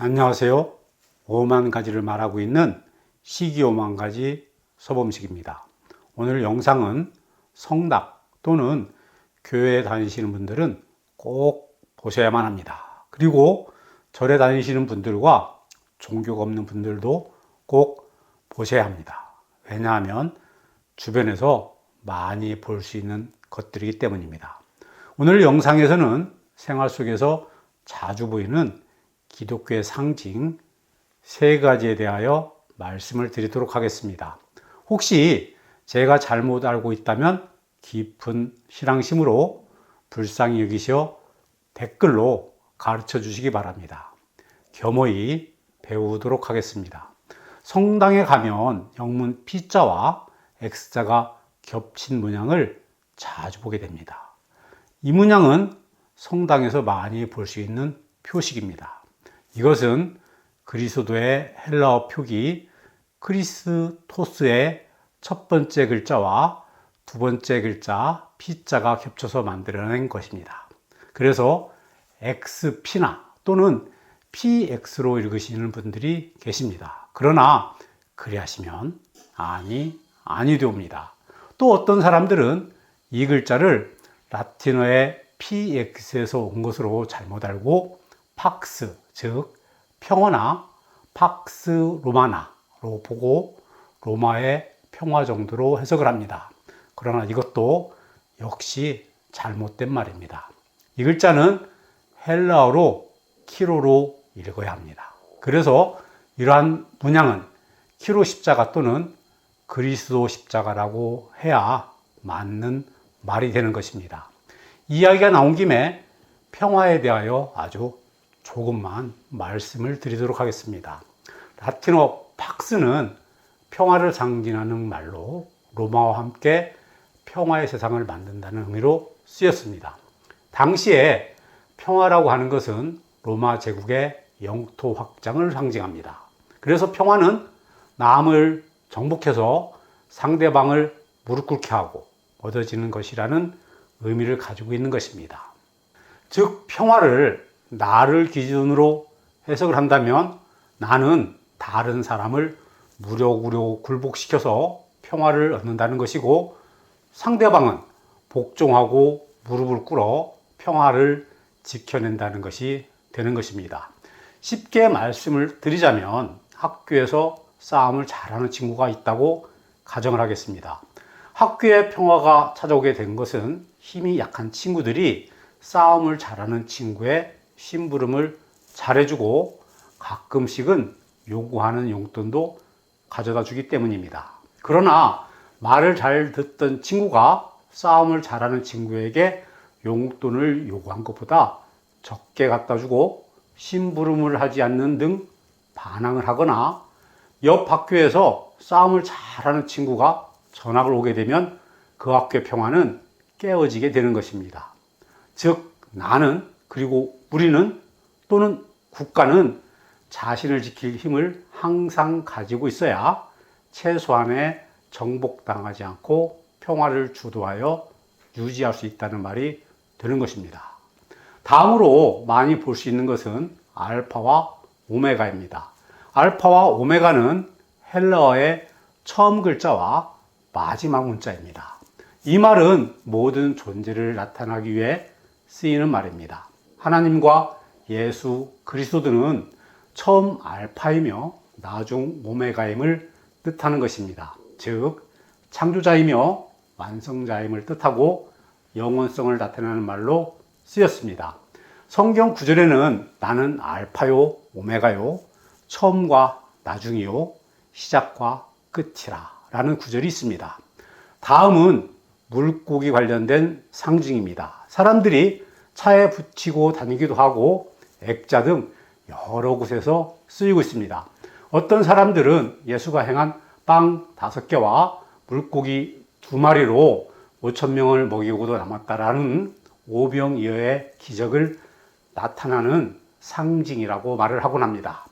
안녕하세요. 5만 가지를 말하고 있는 시기 5만 가지 서범식입니다. 오늘 영상은 성당 또는 교회에 다니시는 분들은 꼭 보셔야만 합니다. 그리고 절에 다니시는 분들과 종교가 없는 분들도 꼭 보셔야 합니다. 왜냐하면 주변에서 많이 볼 수 있는 것들이기 때문입니다. 오늘 영상에서는 생활 속에서 자주 보이는 기독교의 상징 3가지에 대하여 말씀을 드리도록 하겠습니다. 혹시 제가 잘못 알고 있다면 깊은 신앙심으로 불쌍히 여기셔 댓글로 가르쳐 주시기 바랍니다. 겸허히 배우도록 하겠습니다. 성당에 가면 영문 P자와 X자가 겹친 문양을 자주 보게 됩니다. 이 문양은 성당에서 많이 볼 수 있는 표식입니다. 이것은 그리스도의 헬라어 표기 크리스토스의 첫 번째 글자와 두 번째 글자 P자가 겹쳐서 만들어낸 것입니다. 그래서 XP나 또는 PX로 읽으시는 분들이 계십니다. 그러나 그리 하시면 아니 되옵니다. 또 어떤 사람들은 이 글자를 라틴어의 PX에서 온 것으로 잘못 알고 팍스, 즉 평화나 팍스 로마나로 보고 로마의 평화 정도로 해석을 합니다. 그러나 이것도 역시 잘못된 말입니다. 이 글자는 헬라어로 키로로 읽어야 합니다. 그래서 이러한 문양은 키로 십자가 또는 그리스도 십자가라고 해야 맞는 말이 되는 것입니다. 이야기가 나온 김에 평화에 대하여 아주 조금만 말씀을 드리도록 하겠습니다. 라틴어 팍스는 평화를 상징하는 말로 로마와 함께 평화의 세상을 만든다는 의미로 쓰였습니다. 당시에 평화라고 하는 것은 로마 제국의 영토 확장을 상징합니다. 그래서 평화는 남을 정복해서 상대방을 무릎 꿇게 하고 얻어지는 것이라는 의미를 가지고 있는 것입니다. 즉 평화를 나를 기준으로 해석을 한다면 나는 다른 사람을 무력으로 굴복시켜서 평화를 얻는다는 것이고 상대방은 복종하고 무릎을 꿇어 평화를 지켜낸다는 것이 되는 것입니다. 쉽게 말씀을 드리자면 학교에서 싸움을 잘하는 친구가 있다고 가정을 하겠습니다. 학교에 평화가 찾아오게 된 것은 힘이 약한 친구들이 싸움을 잘하는 친구의 심부름을 잘해주고 가끔씩은 요구하는 용돈도 가져다 주기 때문입니다. 그러나 말을 잘 듣던 친구가 싸움을 잘하는 친구에게 용돈을 요구한 것보다 적게 갖다 주고 심부름을 하지 않는 등 반항을 하거나 옆 학교에서 싸움을 잘하는 친구가 전학을 오게 되면 그 학교의 평화는 깨어지게 되는 것입니다. 즉 나는 그리고 우리는 또는 국가는 자신을 지킬 힘을 항상 가지고 있어야 최소한의 정복당하지 않고 평화를 주도하여 유지할 수 있다는 말이 되는 것입니다. 다음으로 많이 볼 수 있는 것은 알파와 오메가입니다. 알파와 오메가는 헬라어의 처음 글자와 마지막 문자입니다. 이 말은 모든 존재를 나타내기 위해 쓰이는 말입니다. 하나님과 예수 그리스도는 처음 알파이며 나중 오메가임을 뜻하는 것입니다. 즉 창조자이며 완성자임을 뜻하고 영원성을 나타내는 말로 쓰였습니다. 성경 구절에는 나는 알파요 오메가요 처음과 나중이요 시작과 끝이라 라는 구절이 있습니다. 다음은 물고기 관련된 상징입니다. 사람들이 차에 붙이고 다니기도 하고 액자 등 여러 곳에서 쓰이고 있습니다. 어떤 사람들은 예수가 행한 빵 5개와 물고기 2마리로 5,000명을 먹이고도 남았다라는 오병이어의 기적을 나타나는 상징이라고 말을 하곤 합니다.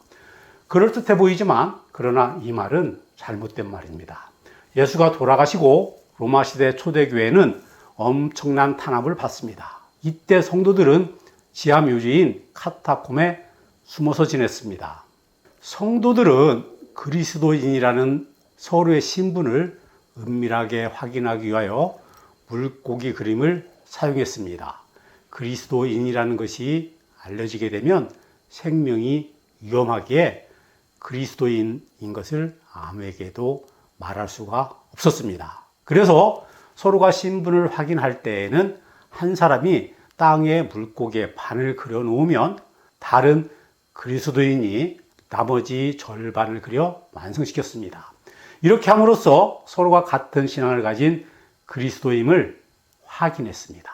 그럴듯해 보이지만 그러나 이 말은 잘못된 말입니다. 예수가 돌아가시고 로마 시대 초대교회는 엄청난 탄압을 받습니다. 이때 성도들은 지하 묘지인 카타콤에 숨어서 지냈습니다. 성도들은 그리스도인이라는 서로의 신분을 은밀하게 확인하기 위하여 물고기 그림을 사용했습니다. 그리스도인이라는 것이 알려지게 되면 생명이 위험하기에 그리스도인인 것을 아무에게도 말할 수가 없었습니다. 그래서 서로가 신분을 확인할 때에는 한 사람이 땅에 물고기에 판을 그려 놓으면 다른 그리스도인이 나머지 절반을 그려 완성시켰습니다. 이렇게 함으로써 서로가 같은 신앙을 가진 그리스도임을 확인했습니다.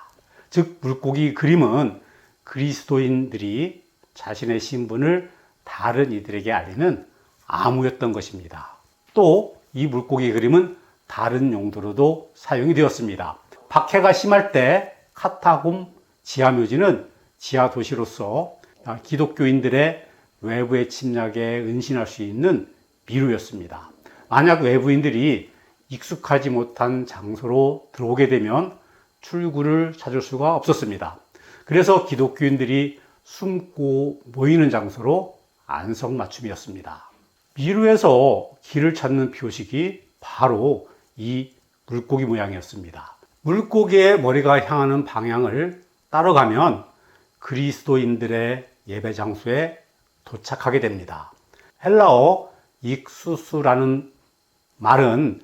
즉 물고기 그림은 그리스도인들이 자신의 신분을 다른 이들에게 알리는 암호였던 것입니다. 또 이 물고기 그림은 다른 용도로도 사용이 되었습니다. 박해가 심할 때 카타콤 지하묘지는 지하도시로서 기독교인들의 외부의 침략에 은신할 수 있는 미로였습니다. 만약 외부인들이 익숙하지 못한 장소로 들어오게 되면 출구를 찾을 수가 없었습니다. 그래서 기독교인들이 숨고 모이는 장소로 안성맞춤이었습니다. 미루에서 길을 찾는 표식이 바로 이 물고기 모양이었습니다. 물고기의 머리가 향하는 방향을 따라가면 그리스도인들의 예배 장소에 도착하게 됩니다. 헬라어 익수수라는 말은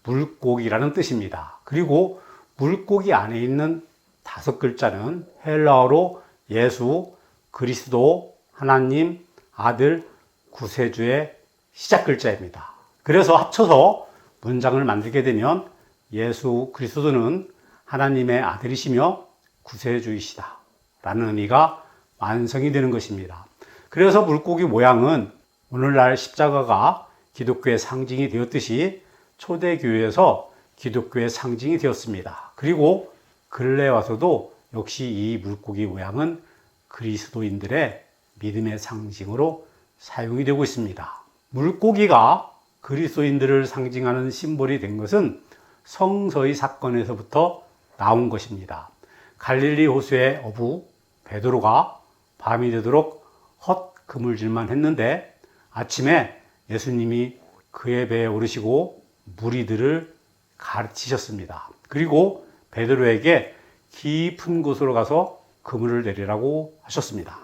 물고기라는 뜻입니다. 그리고 물고기 안에 있는 5글자는 헬라어로 예수, 그리스도, 하나님, 아들, 구세주의 시작 글자입니다. 그래서 합쳐서 문장을 만들게 되면 예수 그리스도는 하나님의 아들이시며 구세주이시다 라는 의미가 완성이 되는 것입니다. 그래서 물고기 모양은 오늘날 십자가가 기독교의 상징이 되었듯이 초대교회에서 기독교의 상징이 되었습니다. 그리고 근래에 와서도 역시 이 물고기 모양은 그리스도인들의 믿음의 상징으로 사용이 되고 있습니다. 물고기가 그리스도인들을 상징하는 심볼이 된 것은 성서의 사건에서부터 나온 것입니다. 갈릴리 호수의 어부 베드로가 밤이 되도록 헛 그물질만 했는데 아침에 예수님이 그의 배에 오르시고 무리들을 가르치셨습니다. 그리고 베드로에게 깊은 곳으로 가서 그물을 내리라고 하셨습니다.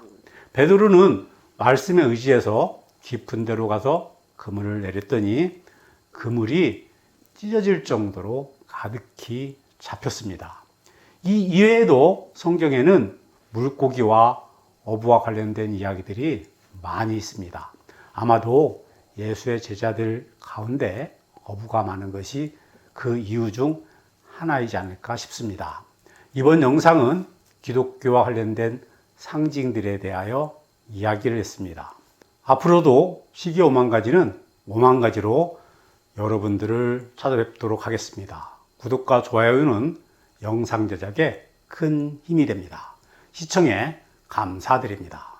베드로는 말씀에 의지해서 깊은 데로 가서 그물을 내렸더니 그물이 찢어질 정도로 가득히 잡혔습니다. 이 이외에도 성경에는 물고기와 어부와 관련된 이야기들이 많이 있습니다. 아마도 예수의 제자들 가운데 어부가 많은 것이 그 이유 중 하나이지 않을까 싶습니다. 이번 영상은 기독교와 관련된 상징들에 대하여 이야기를 했습니다. 앞으로도 시기 5만 가지는 5만 가지로 여러분들을 찾아뵙도록 하겠습니다. 구독과 좋아요는 영상 제작에 큰 힘이 됩니다. 시청에 감사드립니다.